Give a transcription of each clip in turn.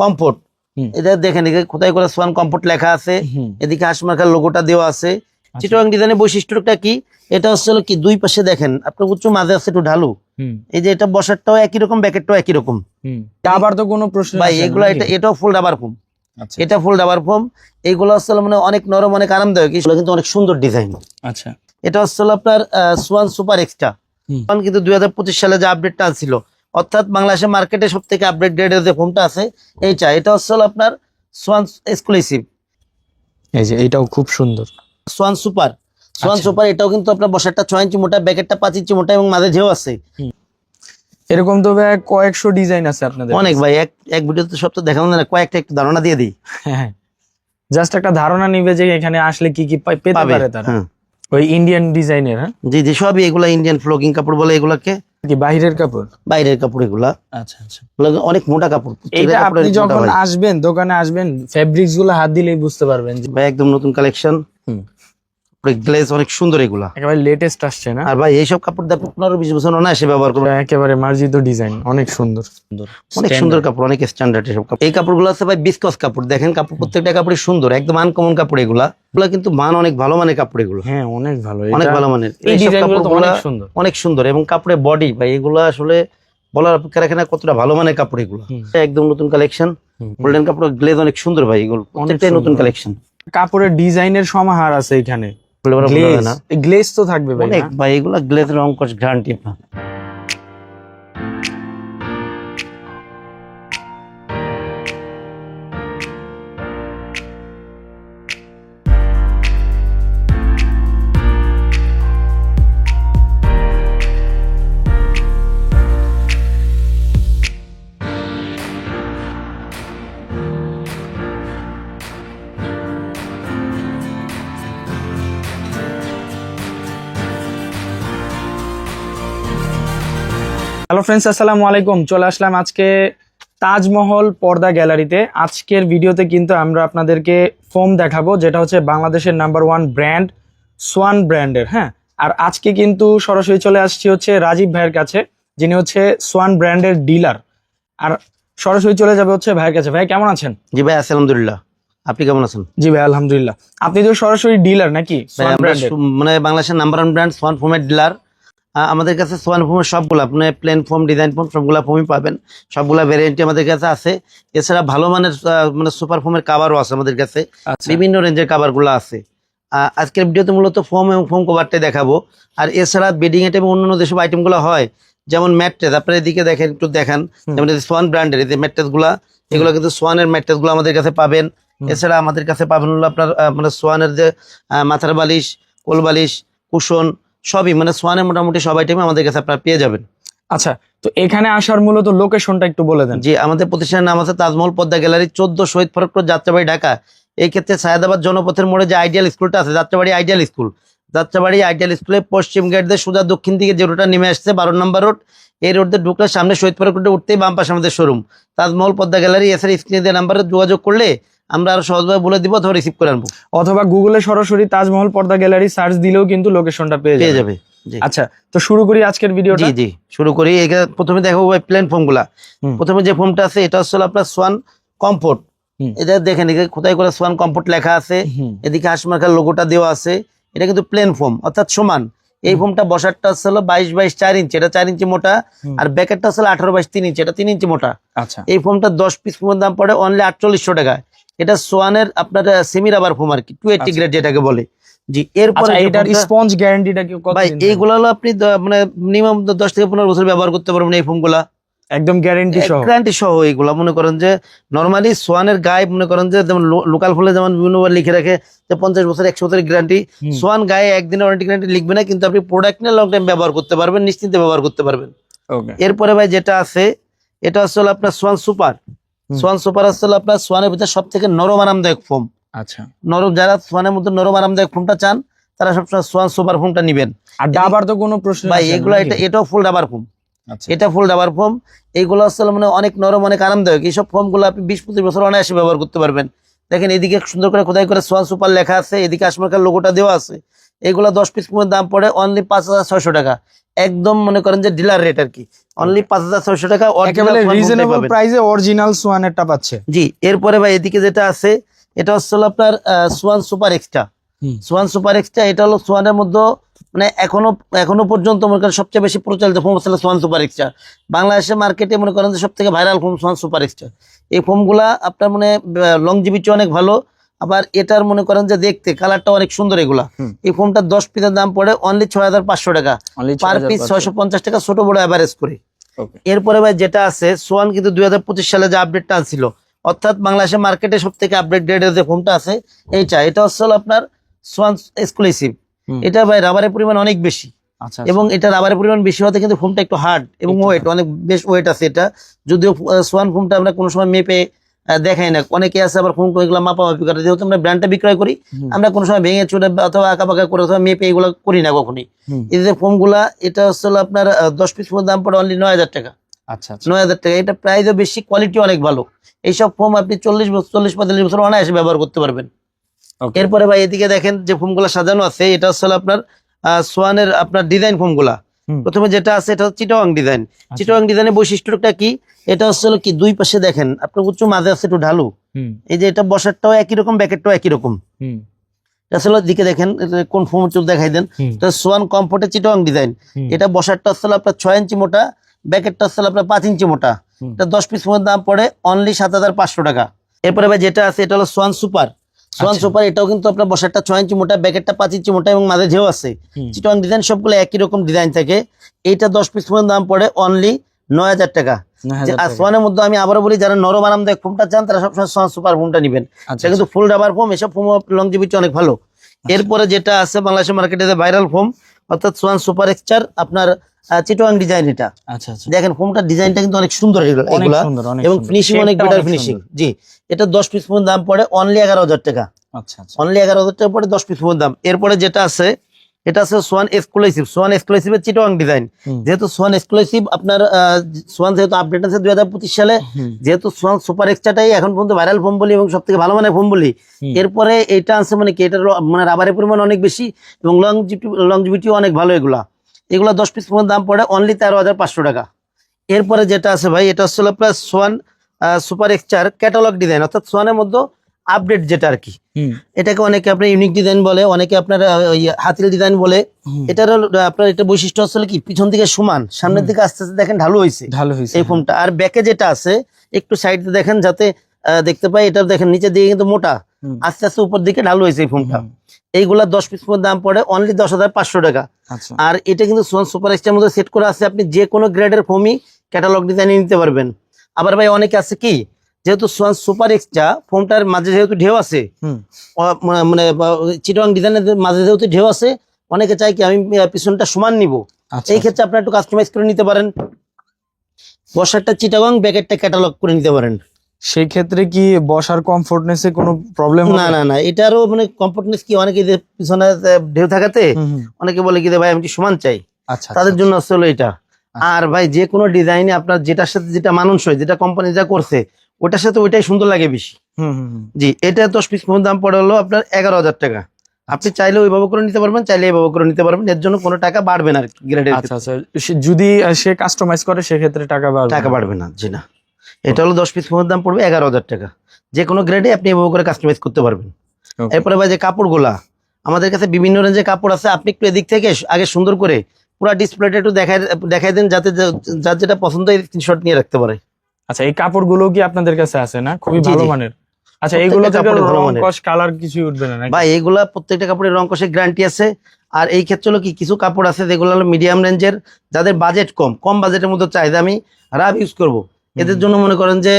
Comfort. এটা দেখেন কোথায় করে সোয়ান কমফোর্ট লেখা আছে, এদিকে হাঁসমার্কার লোগোটা দেওয়া আছে। চিটাগাং ডিজাইনের বৈশিষ্ট্যটা কি, এটা হচ্ছে কি দুই পাশে দেখেন আপনার উঁচু, মাঝে আছে একটু ঢালু। এই যে এটা বসারটাও একই রকম, ব্যাকেটটাও একই রকম। আবার তো কোনো প্রশ্ন ভাই এগুলো এটাও ফুল রাবার ফোম। এটা ফুল রাবার ফোম। এইগুলো হচ্ছে মানে অনেক নরম, অনেক আরামদায়ক, এগুলো কিন্তু অনেক সুন্দর ডিজাইন। আচ্ছা, এটা হচ্ছে আপনার সোয়ান সুপার এক্সট্রা। কিন্তু 2025 সালে যে আপডেটটা ছিল, অর্থাৎ বাংলাদেশের মার্কেটে সব থেকে আপডেট গ্রেডের যে ফোমটা আছে এইটা, এটা হচ্ছে আপনার সোয়ান এক্সক্লুসিভ। এই যে এটাও খুব সুন্দর, সোয়ান সুপার। সোয়ান সুপার এটাও কিন্তু আপনার বসারটা 6 ইঞ্চি মোটা, ব্যাকেটটা 5 ইঞ্চি মোটা এবং মাঝে ঝেউ আছে। এরকম তো ভাই কয়েকশো ডিজাইন আছে আপনাদের। অনেক ভাই, এক ভিডিওতে সব তো দেখানো যায় না, কয়েকটা একটু ধারণা দিয়ে দিই। হ্যাঁ, জাস্ট একটা ধারণা নিবে যে এখানে আসলে কি কি পেতে পারে তারা। হ্যাঁ, ওই ইন্ডিয়ান ডিজাইনের। হ্যাঁ জি জি, সবই এগুলা ইন্ডিয়ান ফ্লোকিং কাপড় বলে এগুলাকে। কি বাইরের কাপড়? বাইরের কাপড় এগুলা। আচ্ছা আচ্ছা, অনেক মোটা কাপড়। এটা আপনি যখন আসবেন দোকানে আসবেন, ফেব্রিক্স গুলো হাত দিলেই বুঝতে পারবেন যে ভাই একদম নতুন কালেকশন। গ্লেজ অনেক সুন্দর, এগুলা একেবারে লেটেস্ট আসছে না? আর ভাই এইসব কাপড় দিয়ে 15-20 বছর অনায়াসে ব্যবহার করবেন। একেবারে মার্জিত ডিজাইন, অনেক সুন্দর অনেক সুন্দর কাপড়, অনেক স্ট্যান্ডার্ড এসব কাপড়। এই কাপড়গুলো আছে ভাই বিসকস কাপড়। দেখেন কাপড় প্রত্যেকটা কাপড়ই সুন্দর, একদম আনকমন কাপড় এগুলা। এগুলা কিন্তু মান অনেক ভালো মানের কাপড় এগুলো। হ্যাঁ অনেক ভালো, অনেক ভালো মানের। এই ডিজাইনগুলো তো অনেক সুন্দর, অনেক সুন্দর। এবং কাপড়ের বডি ভাই এগুলো আসলে বলার অপেক্ষা রাখে না কতটা ভালো মানের কাপড় এগুলো। একদম নতুন কালেকশন, গোল্ডেন কাপড়, গ্লেজ অনেক সুন্দর ভাই, এগুলো প্রত্যেকটাই নতুন কালেকশন। কাপড়ের ডিজাইনের সমাহার আছে এখানে। গ্লেজ তো থাকবে ভাই, অনেক ভাই, এগুলো গ্লেজ রং কস গ্যারান্টি আপনার। হ্যালো ফ্রেন্ডস, আসসালামু আলাইকুম। চলে আসলাম আজকে তাজমহল পর্দা গ্যালারিতে। আজকের ভিডিওতে কিন্তু আমরা আপনাদেরকে ফোম দেখাবো, যেটা হচ্ছে বাংলাদেশের নাম্বার 1 ব্র্যান্ড সোয়ান ব্র্যান্ডের। হ্যাঁ, আর আজকে কিন্তু সরাসরি চলে আসছি হচ্ছে রাজীব ভাইয়ের কাছে, যিনি হচ্ছে সোয়ান ব্র্যান্ডের ডিলার। আর সরাসরি চলে যাবে হচ্ছে ভাইয়ের কাছে। ভাই কেমন আছেন? জি ভাই আলহামদুলিল্লাহ, আপনি কেমন আছেন? জি ভাই আলহামদুলিল্লাহ। আপনি তো সরাসরি ডিলার নাকি? মানে বাংলাদেশের নাম্বার 1 ব্র্যান্ড সোয়ান ফোমের ডিলার। আমাদের কাছে সোয়ান ফোমের সবগুলো, আপনি প্লেন ফোম, ডিজাইন ফোম সবগুলা ফোমই পাবেন, সবগুলা ভ্যারিয়েন্টি আমাদের কাছে আছে। এছাড়া ভালো মানের মানে সুপার ফোমের কাভারও আছে আমাদের কাছে, বিভিন্ন রেঞ্জের কাভার গুলো আছে। আজকের ভিডিওতে মূলত ফোম এবং ফোম কভারটাই দেখাবো। আর এছাড়া বেডিং আইটেম অন্যান্য যেসব আইটেম গুলো হয়, যেমন ম্যাট্রেস, আপনারা এদিকে দেখেন, একটু দেখান, যেমন সোয়ান ব্র্যান্ডের এই যে ম্যাট্রেস গুলা, এগুলো কিন্তু সোয়ানের ম্যাট্রেস গুলো আমাদের কাছে পাবেন। এছাড়া আমাদের কাছে পাবেন হলো আপনার মানে সোয়ানের যে মাথার বালিশ, কোল বালিশ, কুশন, সবই মানে সোয়ানের মোটামুটি সব আইটেম আমাদের কাছে আপনারা পেয়ে যাবেন। আচ্ছা, তো এখানে আসার মূলত লোকেশনটা একটু বলে দেন। জি, আমাদের প্রতিষ্ঠানের নাম আছে তাজমহল পদ্মা গ্যালারি, 14 শহীদ ফারুক রোড, যাত্রাবাড়ি, ঢাকা। এই ক্ষেত্রে সায়েদাবাদ জনপথের মোড়ে যে আইডিয়াল স্কুলটা আছে, Jatrabari ideal school, Jatrabari ideal স্কুলের পশ্চিম গেট দিয়ে সোজা দক্ষিণ দিকে যে রোডটা নেমে আসছে 12 নম্বর রোড, এই রোড দিয়ে ঢুকলে সামনে শহীদ ফারুক রোডে উঠতেই বাম পাশে আমাদের শোরুম তাজমহল পদ্মা গ্যালারি। এছাড়া স্ক্রিনে দেওয়া নাম্বারে যোগাযোগ করলে আমরা আরো সহজভাবে বলে দিব, ধরে রিসিভ করে আনবো। অথবা গুগলে সরাসরি তাজমহল পর্দা গ্যালারি সার্চ দিলেও কিন্তু লোকেশনটা পেয়ে যাবে। আচ্ছা, তো শুরু করি আজকের ভিডিওটা। জি জি, শুরু করি। প্রথমে দেখো প্লেন ফোম গুলা। প্রথমে যে ফোমটা আছে এটা হচ্ছে আপনার সোয়ান কমফোর্ট। এটা দেখেন কোথায় করে সোয়ান কমফোর্ট লেখা আছে, এদিকে হাঁসমার্কার লোগোটা দেওয়া আছে। এটা কিন্তু প্লেন ফোম, অর্থাৎ সমান। এই ফোমটা বসারটা হচ্ছে 22x4 ইঞ্চি, এটা 4 ইঞ্চি মোটা। আর ব্যাকেটটা হচ্ছে 18x3 ইঞ্চি, এটা 3 ইঞ্চি মোটা। আচ্ছা, এই ফোমটা 10 পিস ফোমের দাম পড়ে অনলি 4800 টাকা। এটা সোয়ানের আপনার সেমি রাবার ফোম আর কি, 280 গ্রেড যেটাকে বলে। জি, এরপরে এটার স্পঞ্জ গ্যারান্টিটা কি কত? ভাই এইগুলো হলো আপনি মানে মিনিমাম 10 থেকে 15 বছর ব্যবহার করতে পারবেন এই ফোমগুলা, একদম গ্যারান্টি সহ। গ্যারান্টি সহ এইগুলা। মনে করেন যে নরমালি সোয়ানের গায়ে মনে করেন যে যেমন লোকাল ফুলে যেমন বিভিন্ন লিখে রাখে যে 50 বছর 100 বছরের গ্যারান্টি, সোয়ান গায়ে একদিনের ওয়ারেন্টি গ্যারান্টি লিখবে না, কিন্তু আপনি প্রোডাক্ট নিয়ে লং টাইম ব্যবহার করতে পারবেন, নিশ্চিন্তে ব্যবহার করতে পারবেন। এরপরে ভাই যেটা আছে এটা হচ্ছে আপনার সোয়ান সুপার। সোয়ান সুপার হচ্ছে আপনার সোয়ানের ভিতরে সব থেকে নরম আরামদায়ক ফোম। আচ্ছা, নরম, যারা সোয়ানের মধ্যে নরম আরামদায়ক ফোমটা চান তারা সবসময় সোয়ান সুপার ফোমটা নিবেন। আর ডাবার তো কোনো প্রশ্ন ভাই এগুলো, এটাও ফুল রাবার ফোম। এটা ফুল রাবার ফোম। এইগুলো আসলে মানে অনেক নরম, অনেক আরামদায়ক। এইসব ফোম গুলো আপনি 20-25 বছর অনায়াসে ব্যবহার করতে পারবেন। দেখেন এদিকে সুন্দর করে খোদাই করে সোয়ান সুপার লেখা আছে, এদিকে হাঁসমার্কার লোগোটা দেওয়া আছে। এগুলো 10 পিস ফোমের দাম পড়ে অনলি 5600 টাকা। একদম মনে করেন যে ডিলার রেট আর কি, অনলি 5,600 টাকা একেবারে রিজনেবল প্রাইসে অরিজিনাল সোয়ানেরটা পাচ্ছে। জি। এরপরে ভাই এদিকে যেটা আছে এটা হচ্ছে হলো আপনার Schwann super extra. Schwann super extra এটা হলো সোয়ানের মধ্যে মানে এখনো পর্যন্ত মনে করেন সবচেয়ে বেশি প্রচলিত ফোম হচ্ছে সোয়ান সুপার এক্সট্রা। বাংলাদেশের মার্কেটে মনে করেন যে সব থেকে viral foam Schwann super extra. এই ফোমগুলা আপনার মানে লংজিভিটি অনেক ভালো, আবার এটার মনে করেন যে দেখতে কালারটা অনেক সুন্দর। এগুলা এই ফোমটা 10 পিসের দাম পড়ে অনলি 6,500 টাকা, পার পিস 650 টাকা, ছোট বড় অ্যাভারেজ করে। এরপরে ভাই যেটা আছে সোয়ান কিন্তু 2025 সালে যে আপডেটটা আনছিল, অর্থাৎ বাংলাদেশের মার্কেটে সব থেকে আপডেট গ্রেডের যে ফোমটা আছে এটা হচ্ছে হলো আপনার সোয়ান এক্সক্লুসিভ। এটা ভাই রাবারের পরিমাণ অনেক বেশি, এবং এটা রাবারের পরিমাণ বেশি হতে কিন্তু ফোমটা একটু হার্ড এবং ওয়েট অনেক বেশ ওয়েট আছে এটা। যদিও সোয়ান ফোমটা আমরা কোনো সময় মেপে দেখাই না, অনেকে আছে আবার ফোম এগুলো মাপামাপি করে, যেহেতু আমরা ব্র্যান্ডটা বিক্রয় করি আমরা কোনো সময় ভেঙে চুরে অথবা আঁকা পাকা করে অথবা মেপে এগুলো করি না কখনই। এই যে ফোম গুলা এটা হচ্ছে আপনার 10 পিস দাম পড়ে অনলি 9,000 টাকা। 9,000 টাকা। এটা প্রাইসও বেশি, কোয়ালিটি অনেক ভালো। এইসব ফোম আপনি 40-45 বছর অনায়াসে ব্যবহার করতে পারবেন। এরপরে ভাই এদিকে দেখেন যে ফোম গুলা সাজানো আছে, এটা হচ্ছে আপনার সোয়ানের আপনার ডিজাইন ফোম গুলা। প্রথমে যেটা আছে এটা হচ্ছে চিটাগাং ডিজাইন। চিটাগাং ডিজাইনের বৈশিষ্ট্যটা কি, এটা হচ্ছে কি দুই পাশে দেখেন আপনার উঁচু, মাঝে আছে একটু ঢালু। এই যে এটা বসারটাও একই রকম, ব্যাকেটটাও একই রকম। আসলে দিকে দেখেন কোন ফোম চুল দেখাই দেন, সোয়ান কমফোর্টের চিটাগাং ডিজাইন। এটা বসারটা হচ্ছে আপনার 6 ইঞ্চি মোটা, ব্যাকেটটা হচ্ছে আপনার 5 ইঞ্চি মোটা। এটা 10 পিস দাম পড়ে অনলি 7,500 টাকা। এরপরে ভাই যেটা আছে এটা হলো সোয়ান সুপার। সোয়ান সুপার এটাও কিন্তু আপনার বসারটা 6 ইঞ্চি মোটা, ব্যাকেটটা 5 ইঞ্চি মোটা এবং মাঝে ঝেউ আছে। চিটাগাং ডিজাইন সবগুলো একই রকম ডিজাইন থাকে। এইটা 10 পিস দাম পড়ে অনলি 9,000 টাকা। আর সোয়ানের মধ্যে আমি আবারও বলি, যারা নরম আরামদায়ক ফোমটা চান তারা সবসময় সোয়ান সুপার ফোমটা নিবেন। এটা কিন্তু ফুল রাবার ফোম, এসব ফোম লংজিভিটি অনেক ভালো। এরপরে যেটা আছে বাংলাদেশের মার্কেটে ভাইরাল ফোম, অর্থাৎ সোয়ান সুপার এক্সচার আপনার চিটাগাং ডিজাইন। এটা দেখেন ফোমটার ডিজাইনটা কিন্তু অনেক সুন্দর এগুলা, এবং ফিনিশিং অনেক বেটার ফিনিশিং। জি। এটা 10 পিস দাম পড়ে অনলি 11,000 টাকা। অনলি 11,000 টাকা পড়ে 10 পিস দাম। এরপরে যেটা আছে এটা আছে সোয়ান এক্সক্লুসিভ। সোয়ান এক্সক্লুসিভের চিটাগাং ডিজাইন। যেহেতু সোয়ান এক্সক্লুসিভ আপনার সোয়ান যেহেতু আপডেট আছে 2025 সালে, যেহেতু সোয়ান সুপার এক্সট্রাটাই এখন পর্যন্ত ভাইরাল ফোম বলি এবং সব থেকে ভালো মানের ফোম বলি। এরপরে এটা আছে মানে কি এটার মানে রাবারের পরিমাণ অনেক বেশি এবং লংজিভিটিও অনেক ভালো। এগুলা 10 পিস দাম পড়ে অনলি 13,500 টাকা। এরপরে যেটা আছে ভাই এটা হচ্ছে আপনার সোয়ান সুপার এক্সচার ক্যাটালগ ডিজাইন, অর্থাৎ সোয়ানের মধ্যে আপডেট যেটা আর কি। এটাকে অনেকে আপনার ইউনিক ডিজাইন বলে, অনেকে আপনার হাতিল ডিজাইন বলে। এটার আপনার এটা বৈশিষ্ট্য হচ্ছে কি পিছন দিকে সমান, সামনের দিকে আস্তে আস্তে দেখেন ঢালু হয়েছে এই ফোমটা। আর ব্যাকে যেটা আছে একটু সাইডে দেখেন যাতে দেখতে পাই, এটা দেখেন নিচে দিকে কিন্তু মোটা, আস্তে আস্তে উপর দিকে ঢালু হয়েছে এই ফোমটা। এইগুলা 10 পিস দাম পড়ে অনলি 10,500 টাকা। আর এটা কিন্তু সোয়ান সুপার এক্সট্রার মধ্যে সেট করা আছে, আপনি যে কোনো গ্রেডের ফোমই ক্যাটালগ ডিজাইনে নিতে পারবেন। আবার ভাই অনেকে আছে কি, যেহেতু সোয়ান সুপার এক্সট্রা ফোমটার মাঝে যেহেতু ঢেউ আছে, মানে চিটাগাং ডিজাইনের মাঝে যেহেতু ঢেউ আছে, অনেকে চাই কি আমি পিছনটা সমান নিব। এই ক্ষেত্রে আপনার একটু কাস্টমাইজ করে নিতে পারেন, বসারটা চিটাগাং, ব্যাকেটটা ক্যাটালগ করে নিতে পারেন। সেই ক্ষেত্রে কি বসার কমফোর্টনেসে কোনো প্রবলেম? না, এটারও মানে কমফোর্টনেস কি, অনেকে যে পিছনে ঢেউ থাকাতে অনেকে বলে কি ভাই আমি সমান চাই, তাদের জন্য আসলে এটা। আর ভাই যে কোনো ডিজাইনে আপনার যেটার সাথে যেটা মানানসই, যেটা কোম্পানি যা করছে ওটার সাথে ওইটাই সুন্দর লাগে বেশি। জি। এটা 10 পিস দাম পড়ে হলো আপনার 11,000 টাকা। আপনি চাইলে ওইভাবে করে নিতে পারবেন, চাইলে এইভাবে করে নিতে পারবেন, এর জন্য কোনো টাকা বাড়বে না গ্রেডের। যদি সে কাস্টমাইজ করে সেক্ষেত্রে টাকা বাড়বে না। জি না, এটা হলো 10 পিস দাম পড়বে 11,000 টাকা। যে কোনো গ্রেডে আপনি এভাবে করে কাস্টমাইজ করতে পারবেন। এরপরে ভাই যে কাপড়গুলা, আমাদের কাছে বিভিন্ন রেঞ্জের কাপড় আছে। আপনি একটু এদিক থেকে আগে সুন্দর করে পুরো ডিসপ্লেটা একটু দেখাই দেন, যাতে যার যেটা পছন্দ হয় স্ক্রিনশট নিয়ে রাখতে পারে। আচ্ছা, এই কাপড়গুলো কি আপনাদের কাছে আছে না? খুবই ভালো মানের। আচ্ছা, এইগুলো থেকে রং কস কালার কিছু উঠবে না ভাই? এইগুলা প্রত্যেকটা কাপড়ের রং কষের গ্যারান্টি আছে। আর এই ক্ষেত্রে হলো কি কিছু কাপড় আছে যেগুলো হলো মিডিয়াম রেঞ্জের, যাদের বাজেট কম বাজেটের মধ্যে চাহিদা আমি রাফ ইউজ করবো, এদের জন্য মনে করেন যে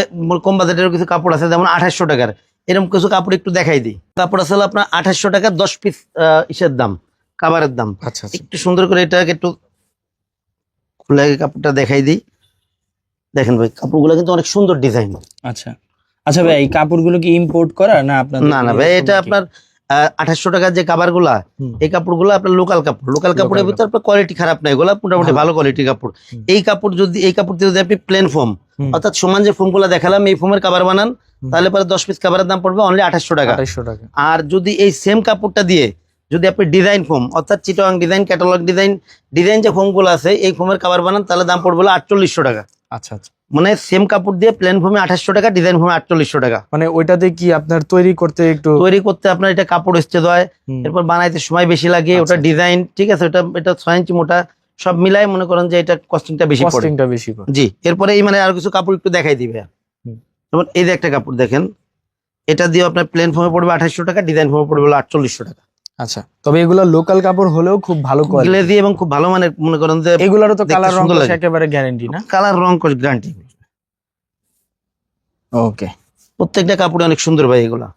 কম বাজেটের কিছু কাপড় আছে, যেমন 2800 টাকার এরকম কিছু কাপড় একটু দেখাই দিই। কাপড় আছে আপনার 2800 টাকা 10 পিস ইসের দাম, কাভারের দাম। একটু সুন্দর করে এটাকে একটু খুলে কাপড়টা দেখাই দিই। দেখেন ভাই কাপড়গুলো কিন্তু অনেক সুন্দর ডিজাইন। আচ্ছা ভাই, এই কাপড়গুলো কি ইম্পোর্ট করা না আপনাদের? না ভাই, এটা আপনার 2800 টাকার যে কাভারগুলা, এই কাপড়গুলো আপনার লোকাল কাপড়ের ভিতরে আপনার কোয়ালিটি খারাপ না, এগুলো মোটামুটি ভালো কোয়ালিটির কাপড়। এই কাপড় দিয়ে যদি আপনি প্লেন ফোম, অর্থাৎ সমান যে ফোম গুলা দেখালাম এই ফোমের কাভার বানান, তাহলে পরে 10 পিস কাভারের দাম পড়বে অনলি 2800 টাকা। আর যদি এই সেম কাপড়টা দিয়ে যদি আপনি ডিজাইন ফোম অর্থাৎ চিটাগাং ডিজাইন, ক্যাটালগ ডিজাইন যে ফোমগুলো আছে এই ফোমের কাভার বানান তাহলে দাম পড়বে হলো 4800 টাকা। আচ্ছা আচ্ছা, মানে সেম কাপড় দিয়ে প্লেন ফোমে 2800 টাকা, ডিজাইন ফোমে 4800 টাকা। মানে ওইটাতে কি আপনার তৈরি করতে একটু তৈরি করতে আপনার এটা কাপড় স্টেজ হয়, হুম, এরপর বানাইতে সময় বেশি লাগে, ওটা আচ্ছা। ডিজাইন ঠিক আছে, এটা 6 ইঞ্চি মোটা, সব মিলাই মনে করেন যে এটা কস্টিংটা বেশি পড়ে। কস্টিংটা বেশি পড়ে। জি, এরপরে এই মানে আর কিছু কাপড় একটু দেখাই দিবে। হুম। যেমন এই যে একটা কাপড় দেখেন, এটা দিয়ে আপনার প্লেন ফোমে পড়বে 2800 টাকা, ডিজাইন ফোমে পড়বে হলো 4800 টাকা। আচ্ছা, তবে এগুলো লোকাল কাপড় হলেও খুব ভালো কোয়ালিটি। গ্লেজি এবং খুব ভালো মানের, মনে করেন যে এগুলোরও তো দেখতে কালার রং সুন্দর লাগে। একেবারে গ্যারান্টি না? কালার রং গ্যারান্টি, ওকে, প্রত্যেকটা কাপড়ে অনেক সুন্দর ভাই। এগুলা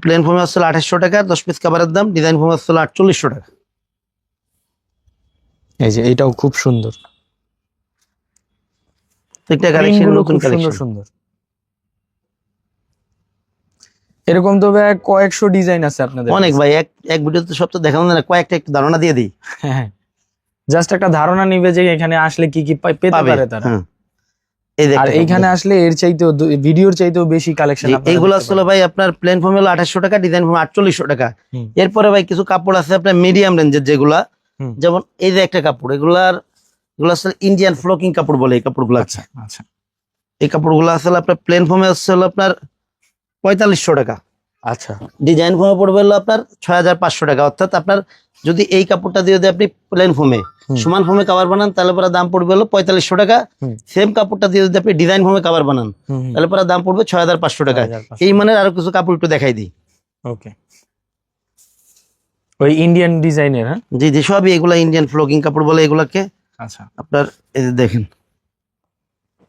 প্লেন ফোমে আসছিল 2800 টাকা, 10 পিস কাভারের দাম, ডিজাইন ফোমে আসছিল 4800 টাকা। এই যে এটাও খুব সুন্দর, প্রত্যেকটা কালেকশন প্রিন্টগুলো নতুন খুব সুন্দর কালেকশন। সুন্দর। এরকম তো ভাই কয়েকশো ডিজাইন আছে আপনাদের অনেক ভাই, এক ভিডিওতে সব তো দেখানো যায় না, কয়েকটা একটু ধারণা দিয়ে দিই। হ্যাঁ, জাস্ট একটা ধারণা নিবে যে এখানে আসলে কি কি পেতে পাবে, পারে তারা। হ্যাঁ। এই যে আর একটা এইখানে কাপড়। আসলে এর চাইতেও ভিডিওর চাইতেও বেশি কালেকশন জি, এইগুলো আসলে ভাই আপনার প্লেন ফোম হলো 2800 টাকা, ডিজাইন ফোম 4800 টাকা। হুম। এরপরে ভাই কিছু কাপড় আছে আপনার মিডিয়াম রেঞ্জের যেগুলা, হুম। যেমন এই যে একটা কাপড়, এগুলো আসলে ইন্ডিয়ান ফ্লোকিং কাপড় বলে এই কাপড়গুলো। আচ্ছা আচ্ছা এই কাপড়গুলো আসলে আপনার প্লেন ফোমে আসছে হলো আপনার 4500 টাকা, আচ্ছা, ডিজাইন ফোমে পড়বে হলো আপনার 6500 টাকা। অর্থাৎ আপনার যদি এই কাপড়টা দিয়ে যদি আপনি প্লেন ফোমে হুম। সমান ফোমে কাভার বানান তাহলে পরে দাম পড়বে হলো 4500 টাকা। হুম। সেম কাপড়টা দিয়ে যদি আপনি ডিজাইন ফোমে কাভার বানান তাহলে পরে দাম পড়বে 6500 টাকা। 6500 এই মানের আরো কিছু কাপড় একটু দেখাই দিই। ওকে, ওই ইন্ডিয়ান ডিজাইনের। হ্যাঁ, জি জি, সবই এগুলা ইন্ডিয়ান ফ্লোকিং কাপড় বলে এগুলাকে। আচ্ছা, আপনার এই যে দেখেন,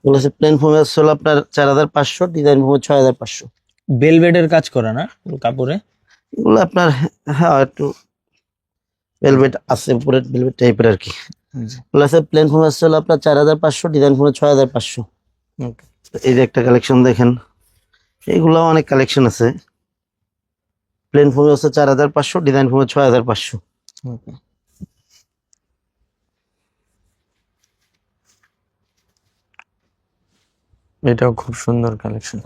এগুলো হচ্ছে প্লেন ফোমে আসলে আপনার 4500, ডিজাইন ফোমে 6500। বেলভেটের কাজ করা না কাপড়ে? এগুলো আপনার হ্যাঁ একটু ভেলভেট আছে, উপরে ভেলভেট টাইপের আর কি। এগুলো আছে প্লেন ফোমে আসলে আপনার 4500, ডিজাইন ফোমে 6500। ওকে, এই যে একটা কালেকশন দেখেন, এইগুলো অনেক কালেকশন আছে। প্লেন ফোমে হচ্ছে 4500, ডিজাইন ফোমে 6500। ওকে, এটাও খুব সুন্দর কালেকশন।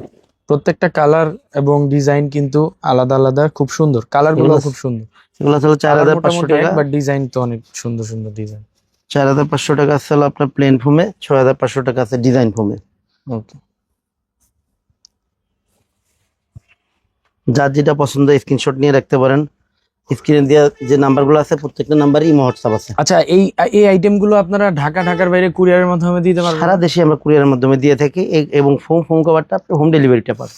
প্রত্যেকটা কালার এবং ডিজাইন কিন্তু আলাদা আলাদা, খুব সুন্দর কালার গুলো, খুব সুন্দর। এগুলো আসলে 4500 টাকা, বাট ডিজাইন তো অনেক সুন্দর সুন্দর ডিজাইন। 4500 টাকা আছে হলো আপনার প্লেন ফোমে, 6500 টাকা আছে ডিজাইন ফোমে। ওকে, যার যেটা পছন্দ স্ক্রিনশট নিয়ে রাখতে পারেন। স্ক্রিনে দেওয়া যে নাম্বারগুলো আছে প্রত্যেকটা নাম্বারই ইমো হোয়াটসঅ্যাপ আছে। আচ্ছা, এই আইটেম গুলো আপনারা ঢাকার বাইরে কুরিয়ারের মাধ্যমে দিতে পারবেন? সারা দেশে আমরা কুরিয়ারের মাধ্যমে দিয়ে থাকি, এবং ফোম কভারটা আপনি হোম ডেলিভারিটা পাবেন।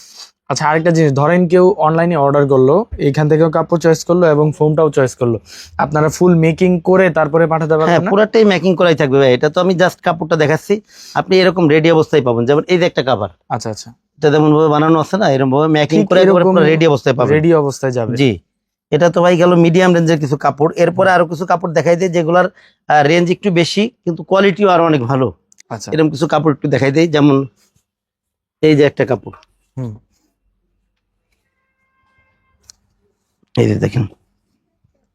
আচ্ছা, আরেকটা জিনিস, ধরেন কেউ অনলাইনে অর্ডার করলো, এখান থেকেও কাপড় চয়েস করলো এবং ফোমটাও চয়েস করলো, আপনারা ফুল মেকিং করে তারপরে পাঠাতে হ্যাঁ, পারবেন না? পুরাটাই মেকিং করাই থাকবে ভাই। এটা তো আমি জাস্ট কাপড়টা দেখাচ্ছি, আপনি এরকম রেডি অবস্থায় পাবেন। যেমন এই যে একটা কাভার, আচ্ছা আচ্ছা, এটা যেমন ভাবে বানানো আছে না, এরকম ভাবে মেকিং ঠিক করে এরকম রেডি অবস্থায় পাবেন। রেডি অবস্থায় যাবে। জি, এটা তো ভাই গেল মিডিয়াম রেঞ্জের কিছু কাপড়। এরপরে আরো কিছু কাপড় দেখাই দিই যেগুলার রেঞ্জ একটু বেশি কিন্তু কোয়ালিটিও আরো অনেক ভালো। আচ্ছা, এরকম কিছু কাপড় একটু দেখাই দিই। যেমন এই যে একটা কাপড়, হুম, এই যে দেখেন,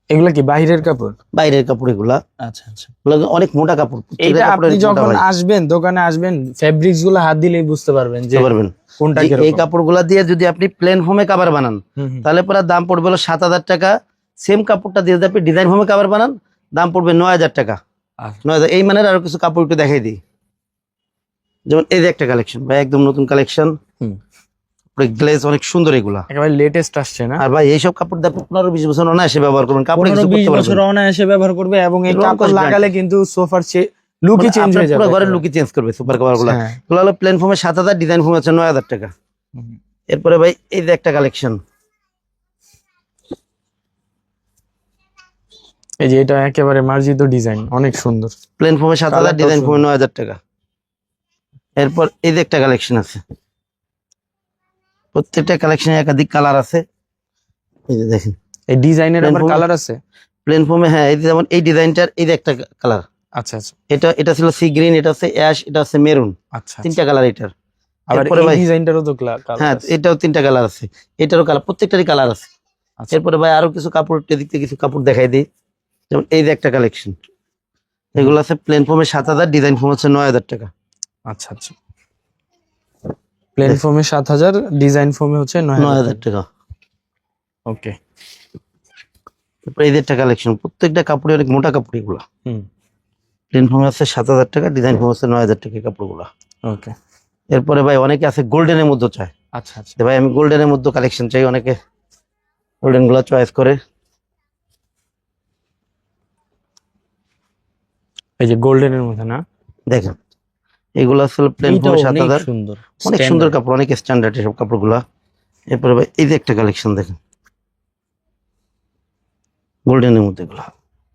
এগুলা কি বাইরের কাপড়? বাইরের কাপড় এগুলা। আচ্ছা আচ্ছা, এগুলা অনেক মোটা কাপড়। প্রত্যেকটা এইটা কাপড়ের আপনি মোটা যখন হয়, আসবেন, দোকানে আসবেন, ফেব্রিক্স গুলো হাত দিলেই বুঝতে পারবেন যে বুঝতে পারবেন। কোনটা জি, কিরকম। এই কাপড়গুলা দিয়ে যদি আপনি প্লেন ফোমে কাভার বানান হুম, হুম, তাহলে পরে দাম পড়বে হলো 7000 টাকা। সেম কাপড়টা দিয়ে যদি আপনি ডিজাইন ফোমে কাভার বানান দাম পড়বে 9000 টাকা। আচ্ছা, 9000। এই মানের আরো কিছু কাপড় একটু দেখাই দিই। যেমন এই যে একটা কালেকশন ভাই, একদম নতুন কালেকশন, হুম, গ্লেজ অনেক সুন্দর এগুলা। একেবারে লেটেস্ট আসছে না? আর ভাই এইসব কাপড় দিয়ে আপনি 15-20 বছর অনায়াসে ব্যবহার করবেন, কাপড়ে কিছু 15-20 করতে বছর পারবেন। অনায়াসে ব্যবহার করবে এবং এই এগুলো কাপড় অঙ্কুশ লাগালে brand। কিন্তু সোফার লুকই চেঞ্জ আপনার হয়ে যাবে। পুরো ঘরের একেবারে। লুকই চেঞ্জ করবে সুপার কভার গুলা। হ্যাঁ। এগুলো হলো প্লেন ফোমে 7000, ডিজাইন ফোমে হচ্ছে 9000 টাকা। হুম। এরপরে ভাই এই যে একটা কালেকশন, এই যে এটা একেবারে মার্জিত ডিজাইন, অনেক সুন্দর। প্লেন ফোমে 7000, কালারটাও ডিজাইন ফোমে সুন্দর। 9000 টাকা। এরপর এই যে একটা কালেকশন আছে, প্রত্যেকটা কালেকশনে একাধিক কালার আছে। এই যে দেখেন, এই ডিজাইনের Plain আবার foam- কালার আছে? প্লেন ফোমে, হ্যাঁ, এই যে যেমন এই ডিজাইনটার এই যে একটা কালার, আচ্ছা আচ্ছা, এটা ছিল সি গ্রিন, এটা হচ্ছে অ্যাশ, এটা হচ্ছে মেরুন, আচ্ছা। তিনটা কালার এটার। আবার এরপরে এই ভাই ডিজাইনটারও তো কালার হ্যাঁ, আছে। এটাও তিনটা কালার আছে, এটারও কালার, প্রত্যেকটারই কালার আছে। আচ্ছা। এরপরে ভাই আরো কিছু কাপড়, এদিকে কিছু কাপড় দেখাই দিই। যেমন এই যে একটা কালেকশন, এগুলো আছে প্লেন ফোমে 7000, ডিজাইন ফোম হচ্ছে 9000 টাকা। আচ্ছা আচ্ছা, প্লেন ফোমে 7000, ডিজাইন ফোমে হচ্ছে 9000 9000 টাকা। ওকে। তারপরে এই যে একটা কালেকশন, প্রত্যেকটা কাপড়ে অনেক মোটা কাপড় এগুলো। হুম, প্লেন ফর্ম আছে 7,000 টাকা, ডিজাইন ফর্ম আছে 9,000 টাকা কাপড়গুলো। ওকে। এরপরে ভাই অনেকে আছে গোল্ডেনের মধ্যে চায়, আচ্ছা আচ্ছা, যে ভাই আমি গোল্ডেনের মধ্যে কালেকশন চাই, অনেকে গোল্ডেন গুলা চয়েস করে। এই যে গোল্ডেনের মধ্যে না, দেখেন এগুলো আসলে প্লেন এইটা ফর্মে অনেক 7,000, সুন্দর, অনেক সুন্দর standard। কাপড়, অনেক স্ট্যান্ডার্ড এসব কাপড়গুলা। এরপরে ভাই এই যে একটা কালেকশন দেখেন গোল্ডেনের মধ্যে এগুলা,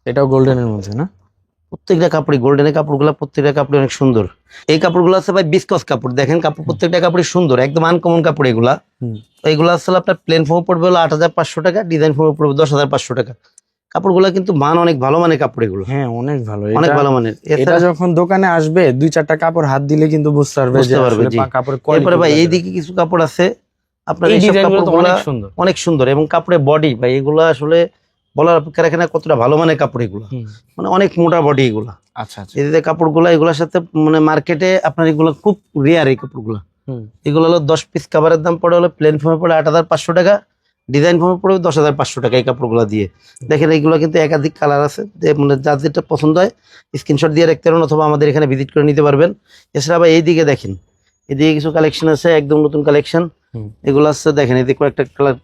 এটাও গোল্ডেনের মধ্যে না? প্রত্যেকটা কাপড়ই গোল্ডেনের কাপড়গুলা, প্রত্যেকটা কাপড় অনেক সুন্দর। এই কাপড়গুলো আছে ভাই বিসকস কাপড়, দেখেন কাপড় প্রত্যেকটা কাপড়ই সুন্দর, একদম আনকমন কাপড় এগুলা। হুম, এইগুলো আসলে আপনার প্লেন ফর্ম পড়বে হলো 8,500 টাকা, ডিজাইন ফর্ম পড়বে 10,500 টাকা। কাপড়গুলা কিন্তু মান অনেক ভালো মানের কাপড় এগুলো, হ্যাঁ অনেক ভালো। অনেক এটা ভালো মানের। এটা এছাড়া যখন দোকানে আসবে 2-4টা কাপড় হাত দিলে কিন্তু বুঝতে পারবে যে বুঝতে পারবে, আসলে জি। কাপড়ের এরপরে কোয়ালিটি। ভাই এইদিকে কিছু কাপড় আছে আপনার, এই এইসব ডিজাইনগুলো তো কাপড়গুলা অনেক সুন্দর। অনেক সুন্দর, এবং কাপড়ের বডি ভাই এগুলা আসলে বলার অপেক্ষা রাখে না কতটা ভালো মানের কাপড় এগুলো, হুম, মানে অনেক মোটা বডি এগুলা। আচ্ছা আচ্ছা, এই যে কাপড়গুলা এগুলোর সাথে মানে মার্কেটে আপনার এগুলো খুব রেয়ার এই কাপড়গুলো। হুম, এগুলো হলো 10 পিস কাভারের দাম পড়ে হলো প্লেন ফর্মে পড়ে 8,500 টাকা, ডিজাইন ফর্মে পড়বে 10,500 টাকা এই কাপড়গুলো দিয়ে। দেখেন এইগুলো কিন্তু একাধিক কালার আছে, যে মানে যার যেটা পছন্দ হয় স্ক্রিনশট দিয়ে রাখতে পারেন, অথবা আমাদের এখানে ভিজিট করে নিতে পারবেন। এছাড়া ভাই এইদিকে দেখেন, এদিকে কিছু কালেকশন আছে, একদম নতুন কালেকশন। হুম, এগুলো আছে দেখেন, এদিকে একটা কালার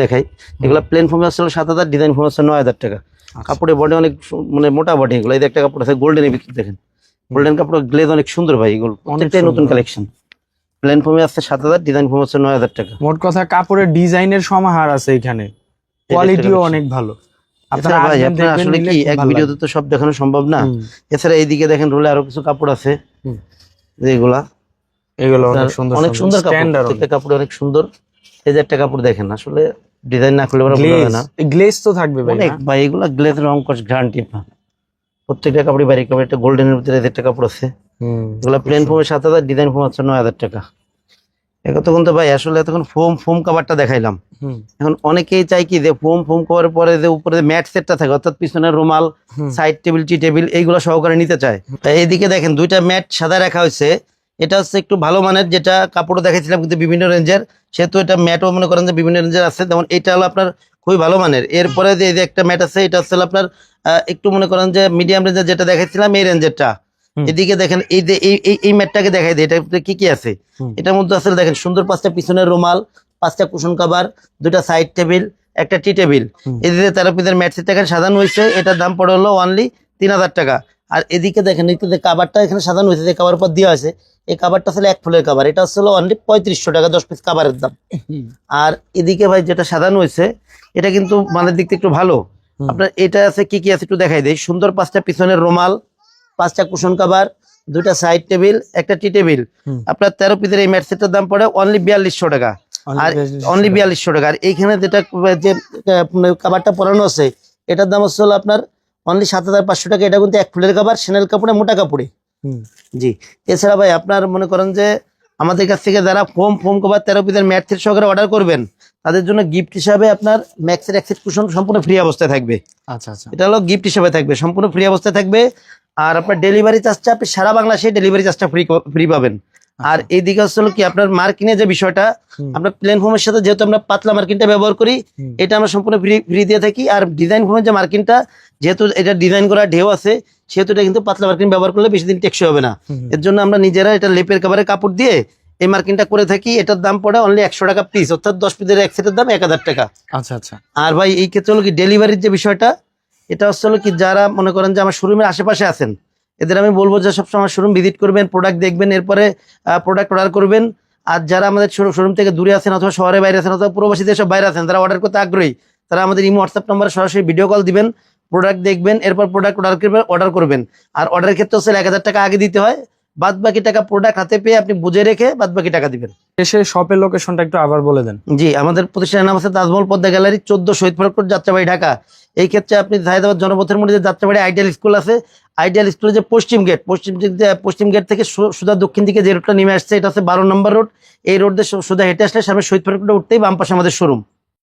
দেখাই। এগুলো প্লেন ফর্মে আসলে 7,000, ডিজাইন ফর্মে আছে 9,000 টাকা। আচ্ছা। কাপড়ের বডি অনেক মানে মোটা বডি এগুলো। এই যে একটা কাপড় আছে গোল্ডেনের ভিতরে, দেখেন গোল্ডেন কাপড় গ্লেজ অনেক সুন্দর ভাই, এগুলো অনেকটাই নতুন সুন্দর। কালেকশন। প্লেন ফর্মে আছে 7,000, ডিজাইন ফর্ম আছে 9,000 টাকা। মোট কথা কাপড়ের ডিজাইনের সমাহার আছে এখানে, কোয়ালিটিও collection। অনেক ভালো। এছাড়া ভাই আপনার আসলে কি এক ভিডিওতে তো সব দেখানো সম্ভব না। এছাড়া এইদিকে দেখেন রোলে আরো কিছু কাপড় আছে, হুম। যেগুলা এগুলো অনেক সুন্দর, অনেক সুন্দর কাপড়, স্ট্যান্ডার্ড। প্রত্যেকটা কাপড় অনেক সুন্দর। এই যে একটা কাপড় দেখেন, আসলে ডিজাইন না করলে বোঝা যাবে না, গ্লেজ তো থাকবে ভাই অনেক না? ভাই এগুলা গ্লেজ রং কস গ্যারান্টি না। প্রত্যেকটা কাপড়ই বাড়ি কাপড়, একটা গোল্ডেনের ভিতরে এই যে একটা কাপড় আছে, হুম, এগুলা প্লেন ফর্মে 7,000, ডিজাইন ফর্ম আছে 9,000 টাকা। এতক্ষণ তো ভাই আসলে এতক্ষণ ফোম কাভারটা দেখাইলাম। হুম, এখন অনেকেই চাই কি যে ফোম কভারের পরে যে উপরে যে ম্যাট সেটটা থাকে, অর্থাৎ পিছনের রুমাল, হুম, সাইড টেবিল, টি টেবিল, এইগুলো সহকারে নিতে চায়। তাই এইদিকে দেখেন দুইটা ম্যাট সাদা রাখা হয়েছে। এটা হচ্ছে একটু ভালো মানের, যেটা কাপড়ও দেখাইছিলাম কিন্তু বিভিন্ন রেঞ্জের, সেহেতু এটা ম্যাটও মনে করেন যে বিভিন্ন রেঞ্জের আছে। যেমন এটা হলো আপনার খুবই ভালো মানের। এরপরে যে এই যে একটা ম্যাট আছে, এটা হচ্ছে আপনার একটু মনে করেন যে মিডিয়াম রেঞ্জের, যেটা দেখাইছিলাম এই রেঞ্জেরটা। হুম। এদিকে দেখেন এই যে এই ম্যাটটাকে দেখাই দিই, এটা কি কি আছে। হুম। এটার মধ্যে আসলে দেখেন সুন্দর 5টা পিছনের রুমাল, 5টা কুশন কাভার, 2টা সাইড টেবিল, একটা টি টেবিল। হুম। এদিকে 13 পিসের ম্যাট সেট এখানে সাজানো হয়েছে, এটার দাম পড়ে হলো অনলি 3,000 টাকা। আর এদিকে দেখেন এই যে কাভারটা এখানে সাজানো হয়েছে, যে কাভার পর দেওয়া আছে, এই কাভারটা আসলে 1 ফুলের কাভার, এটা হচ্ছে অনলি 3500 টাকা 10 পিস কাভারের দাম। আর এদিকে ভাই যেটা সাজানো হয়েছে, এটা কিন্তু মানের দিক থেকে একটু ভালো। আপনার এটা আছে কি কি আছে একটু দেখাই দেয়। সুন্দর 5টা পিছনের রুমাল, 5টা কুশন কাভার, 2টা সাইড টেবিল, একটা টি টেবিল। আপনার 13 পিসের এই ম্যাট সেটের দাম পড়ে অনলি 4200 টাকা। আর অনলি 4200 টাকা। আর এইখানে যেটা যে কাভারটা পরানো আছে, এটার দাম হচ্ছে হলো আপনার অনলি 7,500 টাকা। এটা কিন্তু 1 ফুলের কাভার, সেনেল কাপড়ে, মোটা কাপড়ে। জি। এছাড়া ভাই আপনার মনে করেন যে আমাদের কাছ থেকে যারা ফোম কভার 13 পিসের ম্যাট সেট সহকারে অর্ডার করবেন, তাদের জন্য গিফট হিসাবে আপনার ম্যাক্সের এক সেট কুশন সম্পূর্ণ ফ্রি অবস্থায় থাকবে। আচ্ছা আচ্ছা, এটা হলো গিফট হিসেবে থাকবে, সম্পূর্ণ ফ্রি অবস্থায় থাকবে। আর আপনার ডেলিভারি চার্জটা আপনি সারা বাংলাদেশে ডেলিভারি চার্জটা ফ্রি পাবেন। আর এইদিকে হচ্ছে হলো কি আপনার মার্কিনের যে বিষয়টা, আপনার প্লেন ফোমের সাথে যেহেতু আমরা পাতলা মার্কিনটা ব্যবহার করি, এটা আমরা সম্পূর্ণ ফ্রি দিয়ে থাকি। আর ডিজাইন ফোমের যে মার্কিনটা, যেহেতু এটা ডিজাইন করা ঢেউ আছে, সেহেতু এটা কিন্তু পাতলা মার্কিন ব্যবহার করলে বেশি দিন টেকসই হবে না। এর জন্য আমরা নিজেরা এটা লেপের কাভারে কাপড় দিয়ে এই মার্কিনটা করে থাকি। এটার দাম পড়ে অনলি 100 টাকা পিস, অর্থাৎ 10 পিসের এক সেটের দাম 1,000 টাকা। আচ্ছা আচ্ছা। আর ভাই এই ক্ষেত্রে হলো কি ডেলিভারির যে বিষয়টা, এটা হচ্ছে হলো কি যারা মনে করেন যে আমার শোরুমের আশেপাশে আছেন, এদের আমি বলবো যে সবসময় আমার শোরুম ভিজিট করবেন, প্রোডাক্ট দেখবেন, এরপরে প্রোডাক্ট অর্ডার করবেন। আর যারা আমাদের শোরুম থেকে দূরে আছেন, অথবা শহরের বাইরে আছেন, অথবা প্রবাসী দেশের বাইরে আছেন, তারা অর্ডার করতে আগ্রহী, তারা আমাদের ইমো হোয়াটসঅ্যাপ নাম্বারে সরাসরি ভিডিও কল দিবেন, প্রোডাক্ট দেখবেন, এরপর প্রোডাক্ট অর্ডার করবেন। আর অর্ডারের ক্ষেত্রে হচ্ছে 1,000 টাকা আগে দিতে হয়, বাদ বাকি টাকা প্রোডাক্ট হাতে পেয়ে আপনি বুঝে রেখে বাদ বাকি টাকা দিবেন। এসে শপের লোকেশনটা একটু আবার বলে দেন। জি, আমাদের প্রতিষ্ঠানের নাম আছে তাজমহল পদ্মা গ্যালারি, 14 শহীদ ফারুক রোড, যাত্রাবাড়ি, ঢাকা। এই ক্ষেত্রে আপনি জাহিদাবাদ জনপথের মধ্যে যে যাত্রাবাড়ি আইডিয়াল স্কুল আছে, আইডিয়াল স্কুলের যে পশ্চিম গেট থেকে সোজা দক্ষিণ দিকে যে রোডটা নেমে আসছে, এটা হচ্ছে 12 নম্বর রোড। এই রোড দিয়ে সোজা হেঁটে আসলে সামনে শহীদ ফারুক রোডে উঠতেই বাম পাশে আমাদের শোরুম।